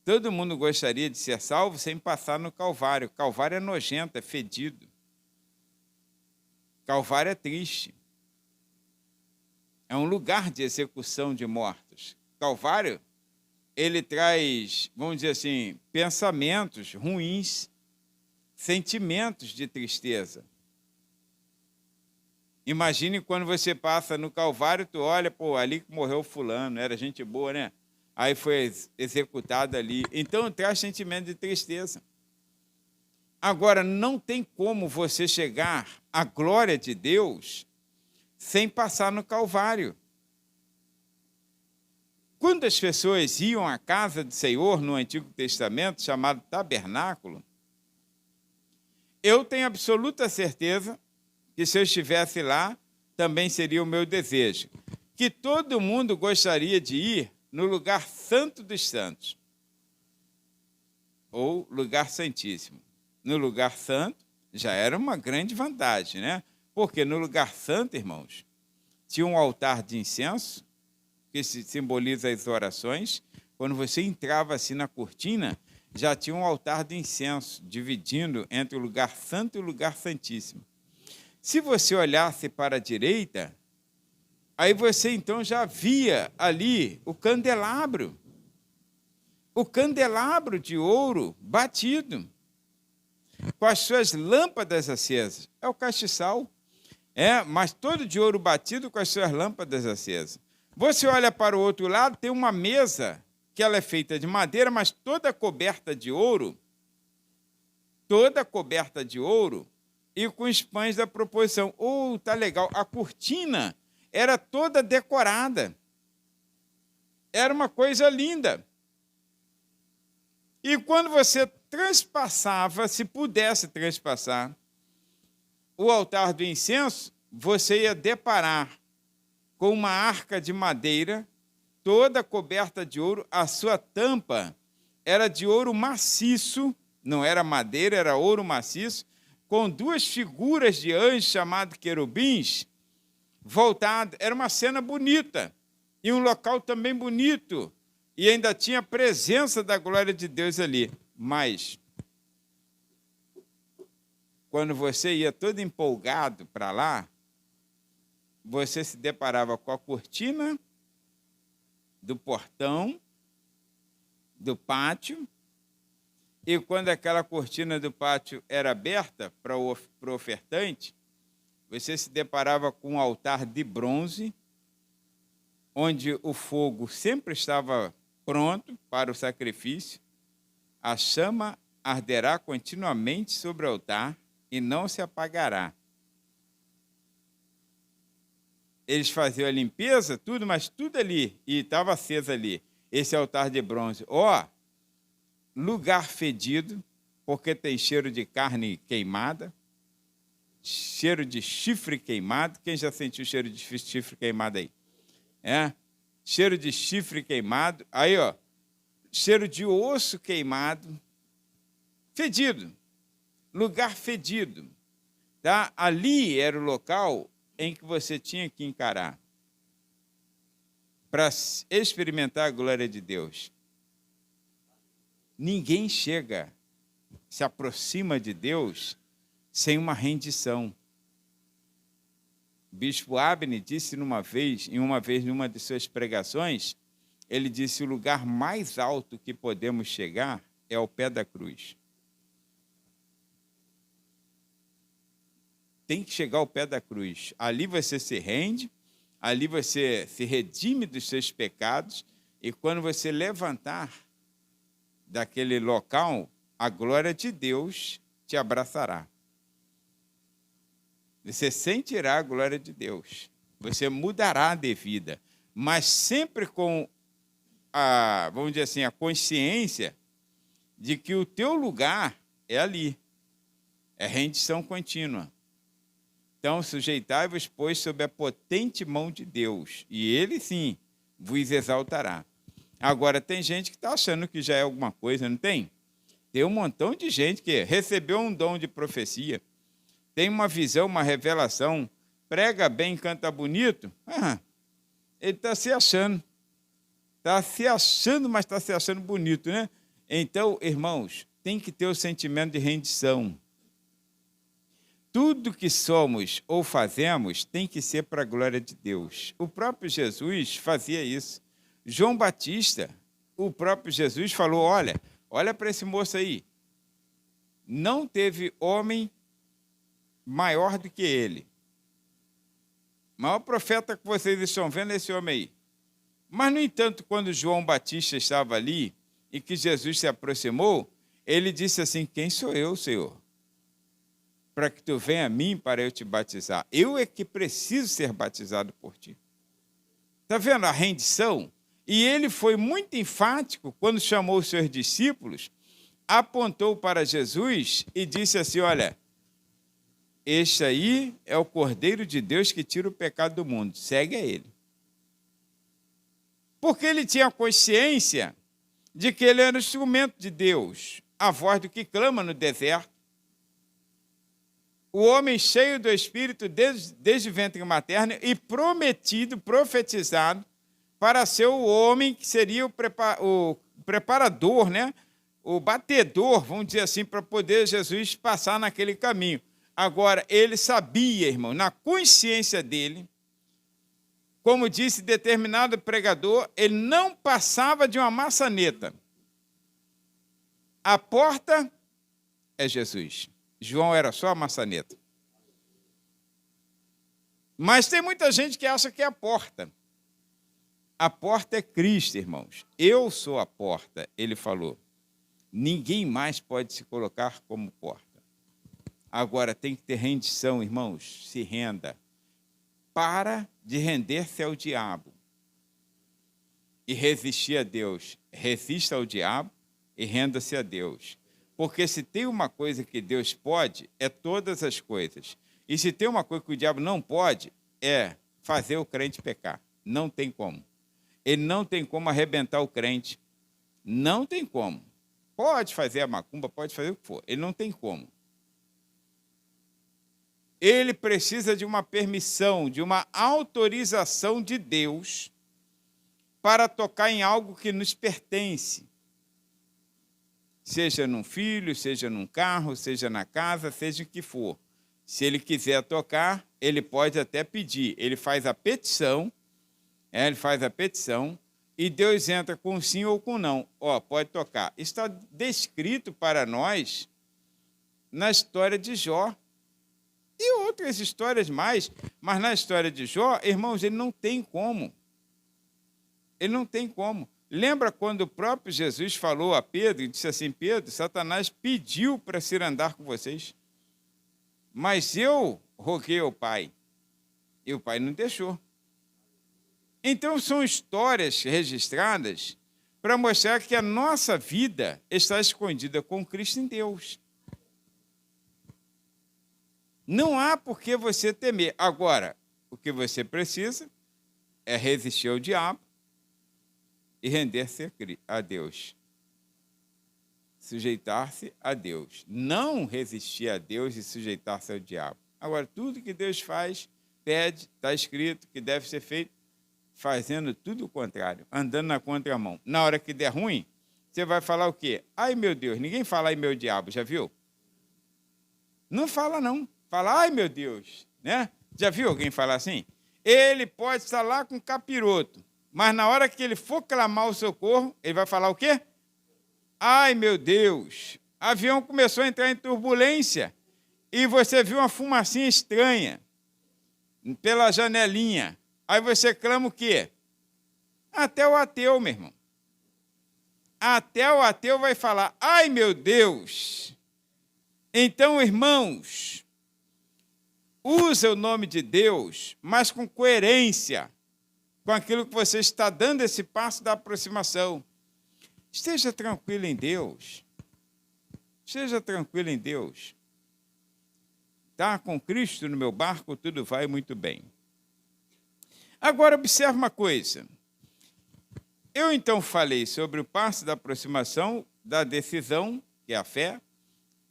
Todo mundo gostaria de ser salvo sem passar no Calvário. Calvário é nojento, é fedido. Calvário é triste. É um lugar de execução de mortos. Calvário, ele traz, vamos dizer assim, pensamentos ruins, sentimentos de tristeza. Imagine quando você passa no Calvário, tu olha, pô, ali que morreu fulano, era gente boa, né? Aí foi executado ali. Então, traz sentimento de tristeza. Agora, não tem como você chegar à glória de Deus sem passar no Calvário. Quando as pessoas iam à casa do Senhor no Antigo Testamento, chamado tabernáculo, eu tenho absoluta certeza que se eu estivesse lá, também seria o meu desejo, que todo mundo gostaria de ir no lugar santo dos santos, ou lugar santíssimo. No lugar santo já era uma grande vantagem, né? Porque no lugar santo, irmãos, tinha um altar de incenso, que simboliza as orações. Quando você entrava assim na cortina, já tinha um altar de incenso, dividindo entre o lugar santo e o lugar santíssimo. Se você olhasse para a direita, aí você então já via ali o candelabro de ouro batido, com as suas lâmpadas acesas. É o castiçal, mas todo de ouro batido com as suas lâmpadas acesas. Você olha para o outro lado, tem uma mesa que ela é feita de madeira, mas toda coberta de ouro, e com os pães da proposição. Tá legal. A cortina era toda decorada. Era uma coisa linda. E quando você transpassava, se pudesse transpassar, o altar do incenso, você ia deparar com uma arca de madeira, toda coberta de ouro. A sua tampa era de ouro maciço, não era madeira, era ouro maciço, com duas figuras de anjos chamados querubins, voltados. Era uma cena bonita, e um local também bonito, e ainda tinha a presença da glória de Deus ali. Mas, quando você ia todo empolgado para lá, você se deparava com a cortina do portão, do pátio, e quando aquela cortina do pátio era aberta para o ofertante, você se deparava com um altar de bronze, onde o fogo sempre estava pronto para o sacrifício. A chama arderá continuamente sobre o altar e não se apagará. Eles faziam a limpeza, tudo, mas tudo ali, e estava aceso ali, esse altar de bronze. Lugar fedido, porque tem cheiro de carne queimada, cheiro de chifre queimado. Quem já sentiu cheiro de chifre queimado aí? Cheiro de chifre queimado. Aí, cheiro de osso queimado. Fedido. Lugar fedido. Tá? Ali era o local em que você tinha que encarar para experimentar a glória de Deus. Ninguém se aproxima de Deus sem uma rendição. O bispo Abner disse em uma de suas pregações, ele disse: o lugar mais alto que podemos chegar é ao pé da cruz. Tem que chegar ao pé da cruz. Ali você se rende, ali você se redime dos seus pecados, e quando você levantar daquele local, a glória de Deus te abraçará. Você sentirá a glória de Deus. Você mudará de vida, mas sempre com vamos dizer assim, a consciência de que o teu lugar é ali. É rendição contínua. Então, sujeitai-vos, pois, sob a potente mão de Deus, e ele, sim, vos exaltará. Agora, tem gente que está achando que já é alguma coisa, não tem? Tem um montão de gente que recebeu um dom de profecia, tem uma visão, uma revelação, prega bem, canta bonito, ele está se achando. Está se achando, mas está se achando bonito, né? Então, irmãos, tem que ter o sentimento de rendição. Tudo que somos ou fazemos tem que ser para a glória de Deus. O próprio Jesus fazia isso. João Batista, o próprio Jesus falou: olha para esse moço aí. Não teve homem maior do que ele. O maior profeta que vocês estão vendo é esse homem aí. Mas, no entanto, quando João Batista estava ali e que Jesus se aproximou, ele disse assim: quem sou eu, Senhor? Para que tu venha a mim para eu te batizar. Eu é que preciso ser batizado por ti. Está vendo a rendição? E ele foi muito enfático quando chamou os seus discípulos, apontou para Jesus e disse assim: olha, este aí é o Cordeiro de Deus que tira o pecado do mundo, segue a ele. Porque ele tinha consciência de que ele era o instrumento de Deus, a voz do que clama no deserto. O homem cheio do Espírito desde o ventre materno e prometido, profetizado, para ser o homem que seria o preparador, né? O batedor, vamos dizer assim, para poder Jesus passar naquele caminho. Agora, ele sabia, irmão, na consciência dele, como disse determinado pregador, ele não passava de uma maçaneta. A porta é Jesus. João era só a maçaneta. Mas tem muita gente que acha que é a porta. A porta é Cristo, irmãos. Eu sou a porta, ele falou. Ninguém mais pode se colocar como porta. Agora, tem que ter rendição, irmãos. Se renda. Para de render-se ao diabo e resistir a Deus. Resista ao diabo e renda-se a Deus. Porque se tem uma coisa que Deus pode, é todas as coisas. E se tem uma coisa que o diabo não pode, é fazer o crente pecar. Não tem como. Ele não tem como arrebentar o crente. Não tem como. Pode fazer a macumba, pode fazer o que for. Ele não tem como. Ele precisa de uma permissão, de uma autorização de Deus para tocar em algo que nos pertence. Seja num filho, seja num carro, seja na casa, seja o que for. Se ele quiser tocar, ele pode até pedir. Ele faz a petição, e Deus entra com sim ou com não. Pode tocar. Está descrito para nós na história de Jó. E outras histórias mais, mas na história de Jó, irmãos, ele não tem como. Ele não tem como. Lembra quando o próprio Jesus falou a Pedro e disse assim: Pedro, Satanás pediu para se andar com vocês, mas eu roguei ao Pai, e o Pai não deixou. Então, são histórias registradas para mostrar que a nossa vida está escondida com Cristo em Deus. Não há por que você temer. Agora, o que você precisa é resistir ao diabo e render-se a Deus. Sujeitar-se a Deus. Não resistir a Deus e sujeitar-se ao diabo. Agora, tudo que Deus faz, pede, está escrito que deve ser feito, fazendo tudo o contrário, andando na contramão. Na hora que der ruim, você vai falar o quê? Ai, meu Deus, ninguém fala ai, meu diabo, já viu? Não fala, não. Fala, ai, meu Deus, né? Já viu alguém falar assim? Ele pode estar lá com capiroto, mas na hora que ele for clamar o socorro, ele vai falar o quê? Ai, meu Deus, o avião começou a entrar em turbulência e você viu uma fumacinha estranha pela janelinha. Aí você clama o quê? Até o ateu, meu irmão. Até o ateu vai falar, ai, meu Deus. Então, irmãos, usa o nome de Deus, mas com coerência com aquilo que você está dando esse passo da aproximação. Esteja tranquilo em Deus. Esteja tranquilo em Deus. Tá com Cristo no meu barco, tudo vai muito bem. Agora, observe uma coisa. Eu, então, falei sobre o passo da aproximação, da decisão, que é a fé,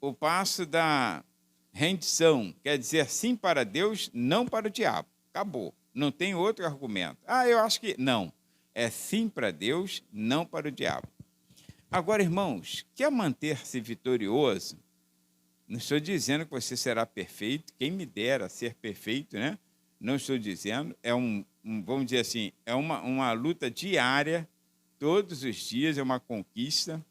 o passo da rendição, quer dizer sim para Deus, não para o diabo. Acabou. Não tem outro argumento. Eu acho que... Não. É sim para Deus, não para o diabo. Agora, irmãos, quer manter-se vitorioso? Não estou dizendo que você será perfeito, quem me dera ser perfeito, né? Não estou dizendo, vamos dizer assim, é uma luta diária, todos os dias é uma conquista,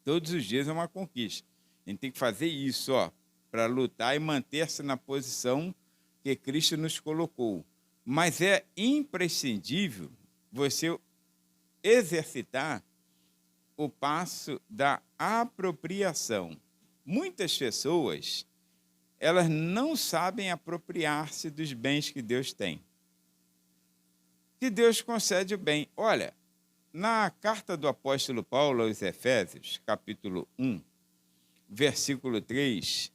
todos os dias é uma conquista. A gente tem que fazer isso, para lutar e manter-se na posição que Cristo nos colocou. Mas é imprescindível você exercitar o passo da apropriação. Muitas pessoas, elas não sabem apropriar-se dos bens que Deus tem. que Deus concede o bem. Olha, na carta do apóstolo Paulo aos Efésios, capítulo 1, versículo 3,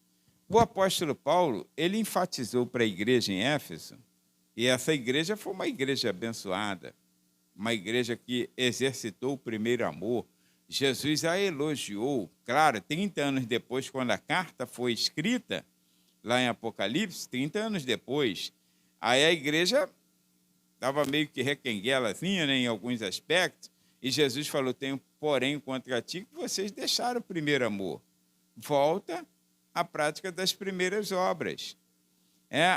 o apóstolo Paulo, ele enfatizou para a igreja em Éfeso, e essa igreja foi uma igreja abençoada, uma igreja que exercitou o primeiro amor. Jesus a elogiou, claro, 30 anos depois, quando a carta foi escrita, lá em Apocalipse, 30 anos depois, aí a igreja estava meio que requenguelazinha, né, em alguns aspectos, e Jesus falou, tenho, porém, contra ti que vocês deixaram o primeiro amor. Volta à prática das primeiras obras.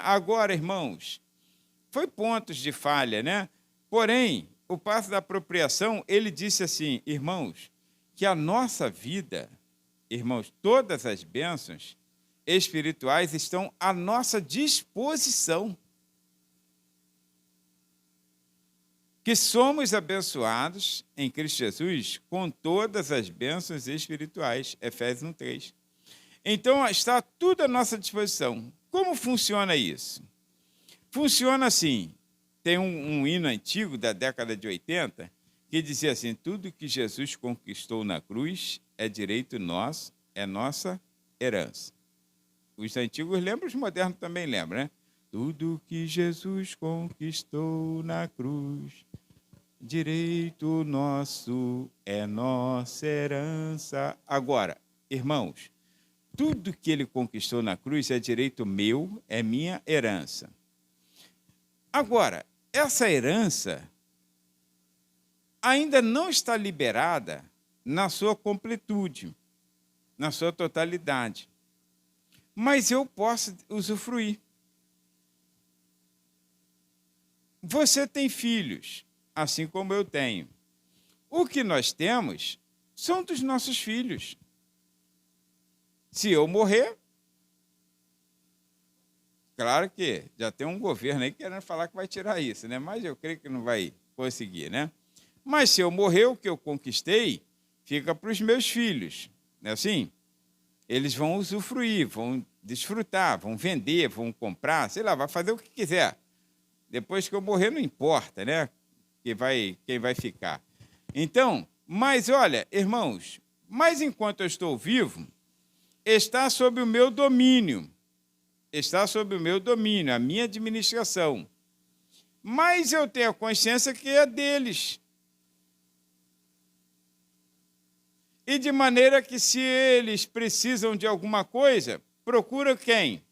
Agora, irmãos, foi pontos de falha, né? Porém, o passo da apropriação, ele disse assim, irmãos, que a nossa vida, irmãos, todas as bênçãos espirituais estão à nossa disposição. Que somos abençoados em Cristo Jesus com todas as bênçãos espirituais, Efésios 1:3. Então, está tudo à nossa disposição. Como funciona isso? Funciona assim, tem um hino antigo da década de 80 que dizia assim, tudo que Jesus conquistou na cruz é direito nosso, é nossa herança. Os antigos lembram, os modernos também lembram, né? Tudo que Jesus conquistou na cruz, direito nosso, é nossa herança. Agora, irmãos, tudo que ele conquistou na cruz é direito meu, é minha herança. Agora, essa herança ainda não está liberada na sua completude, na sua totalidade. Mas eu posso usufruir. Você tem filhos, assim como eu tenho. O que nós temos são dos nossos filhos. Se eu morrer, claro que já tem um governo aí querendo falar que vai tirar isso, né? Mas eu creio que não vai conseguir, né? Mas se eu morrer, o que eu conquistei fica para os meus filhos, não é assim? Eles vão usufruir, vão desfrutar, vão vender, vão comprar, sei lá, vai fazer o que quiser. Depois que eu morrer, não importa, né? Quem vai ficar. Então, mas olha, irmãos, mas enquanto eu estou vivo, está sob o meu domínio. Está sob o meu domínio, a minha administração. Mas eu tenho a consciência que é deles. E de maneira que, se eles precisam de alguma coisa, procura quem?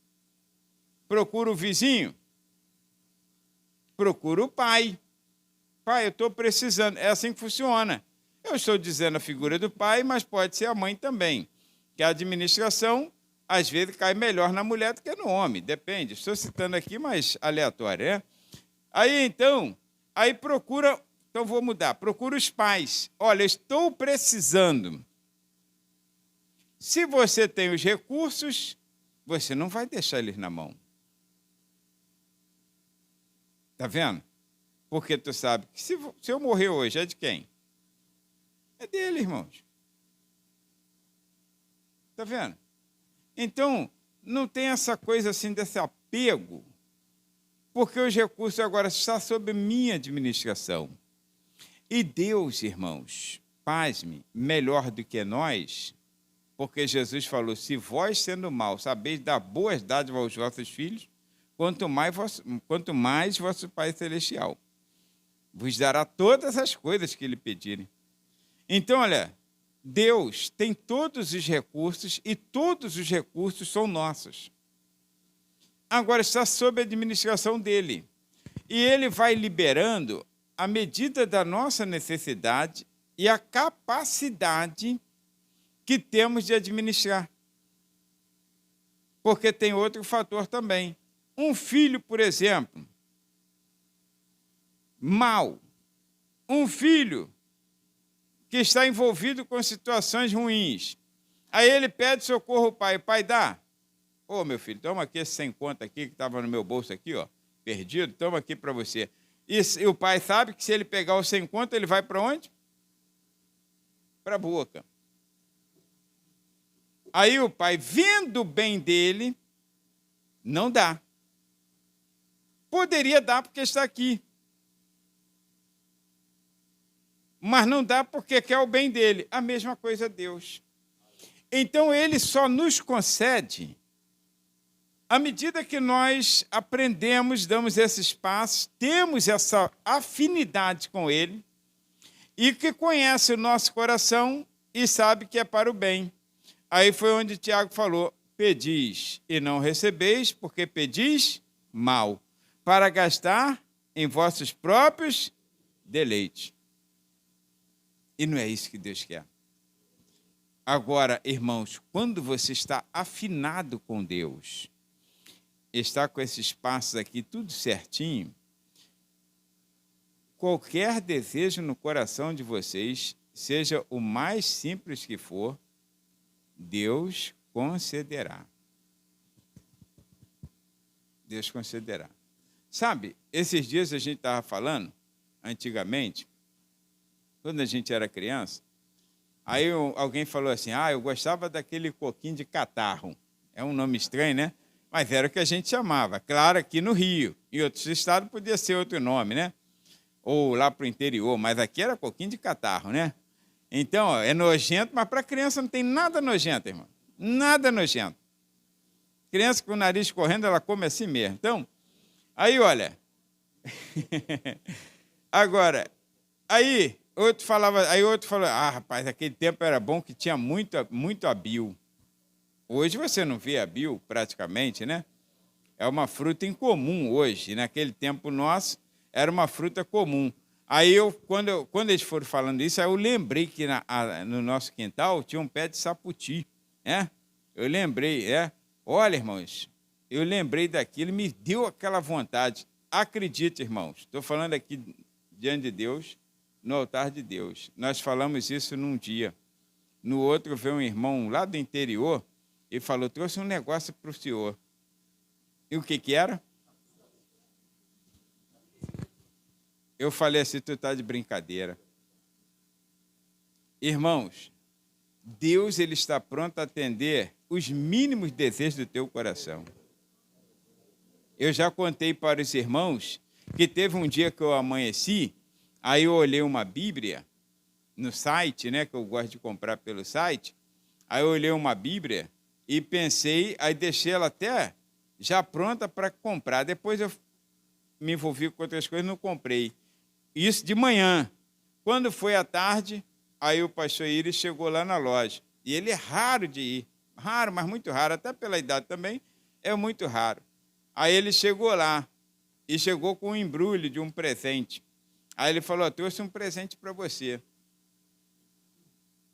Procura o vizinho? Procura o pai. Pai, eu estou precisando. É assim que funciona. Eu estou dizendo a figura do pai, mas pode ser a mãe também. Que a administração, às vezes, cai melhor na mulher do que no homem. Depende. Estou citando aqui, mas aleatório, né? Aí, então, procura... Então, vou mudar. Procura os pais. Olha, estou precisando. Se você tem os recursos, você não vai deixar eles na mão. Está vendo? Porque tu sabe que se eu morrer hoje, é de quem? É dele, irmãos. Está vendo? Então, não tem essa coisa assim desse apego, porque os recursos agora estão sob minha administração. E Deus, irmãos, pasme, melhor do que nós, porque Jesus falou, se vós, sendo mal, sabeis dar boas dádivas aos vossos filhos, quanto mais vosso Pai Celestial vos dará todas as coisas que lhe pedirem. Então, olha, Deus tem todos os recursos e todos os recursos são nossos. Agora está sob a administração dele. E ele vai liberando à medida da nossa necessidade e a capacidade que temos de administrar. Porque tem outro fator também. Um filho, por exemplo, mau. Um filho que está envolvido com situações ruins. Aí ele pede socorro ao pai. O pai dá. Ô, meu filho, toma aqui esse 100 conto aqui que estava no meu bolso aqui, ó, perdido, toma aqui para você. E o pai sabe que se ele pegar o 100 conto, ele vai para onde? Para a boca. Aí o pai, vendo o bem dele, não dá. Poderia dar porque está aqui. mas não dá porque quer o bem dele. A mesma coisa Deus. Então, ele só nos concede à medida que nós aprendemos, damos esses passos, temos essa afinidade com ele e que conhece o nosso coração e sabe que é para o bem. Aí foi onde Tiago falou, pedis e não recebeis, porque pedis mal, para gastar em vossos próprios deleites. E não é isso que Deus quer. Agora, irmãos, quando você está afinado com Deus, está com esses passos aqui tudo certinho, qualquer desejo no coração de vocês, seja o mais simples que for, Deus concederá. Deus concederá. Sabe, esses dias a gente estava falando, antigamente, quando a gente era criança, aí alguém falou assim, eu gostava daquele coquinho de catarro. É um nome estranho, né? Mas era o que a gente chamava. Claro, aqui no Rio. Em outros estados podia ser outro nome, né? Ou lá para o interior, mas aqui era coquinho de catarro, né? Então, é nojento, mas para criança não tem nada nojento, irmão. Nada nojento. Criança com o nariz correndo, ela come assim mesmo. Então, aí, olha. Agora, aí outro falou, rapaz, aquele tempo era bom que tinha muito abil. Hoje você não vê abil praticamente, né? É uma fruta incomum hoje. Naquele tempo nosso, era uma fruta comum. Aí, quando eles foram falando isso, aí eu lembrei que no nosso quintal tinha um pé de saputi, né? Eu lembrei, Olha, irmãos, eu lembrei daquilo, me deu aquela vontade. Acredite, irmãos, estou falando aqui diante de Deus, no altar de Deus. Nós falamos isso num dia. No outro veio um irmão lá do interior e falou, trouxe um negócio para o senhor. E o que era? Eu falei assim, tu está de brincadeira. Irmãos, Deus ele está pronto a atender os mínimos desejos do teu coração. Eu já contei para os irmãos que teve um dia que eu amanheci, aí eu olhei uma Bíblia no site, né, que eu gosto de comprar pelo site, aí eu olhei uma Bíblia e pensei, aí deixei ela até já pronta para comprar. Depois eu me envolvi com outras coisas e não comprei. Isso de manhã. Quando foi à tarde, aí o pastor Iris chegou lá na loja. E ele é raro de ir. Raro, mas muito raro. Até pela idade também, é muito raro. Aí ele chegou lá e chegou com um embrulho de um presente. Aí ele falou, trouxe um presente para você.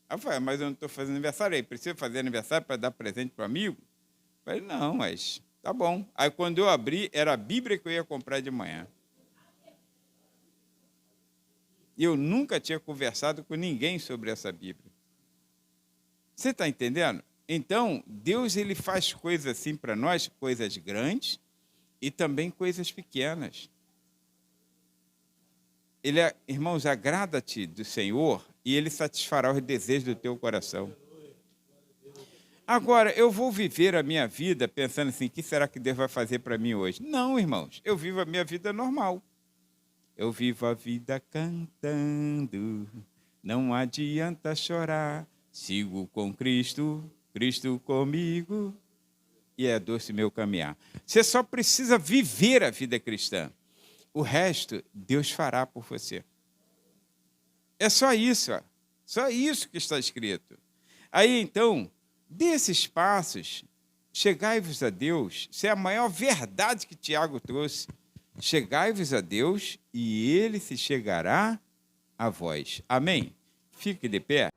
Aí eu falei, mas eu não estou fazendo aniversário aí. Preciso fazer aniversário para dar presente para o amigo? Eu falei, não, mas tá bom. Aí quando eu abri, era a Bíblia que eu ia comprar de manhã. E eu nunca tinha conversado com ninguém sobre essa Bíblia. Você está entendendo? Então, Deus ele faz coisas assim para nós, coisas grandes e também coisas pequenas. Irmãos, agrada-te do Senhor e Ele satisfará os desejos do teu coração. Agora, eu vou viver a minha vida pensando assim, o que será que Deus vai fazer para mim hoje? Não, irmãos, eu vivo a minha vida normal. Eu vivo a vida cantando, não adianta chorar, sigo com Cristo, Cristo comigo, e é doce meu caminhar. Você só precisa viver a vida cristã. O resto, Deus fará por você. É só isso, só isso que está escrito. Aí, então, desses passos, chegai-vos a Deus, isso é a maior verdade que Tiago trouxe. Chegai-vos a Deus e Ele se chegará a vós. Amém? Fique de pé.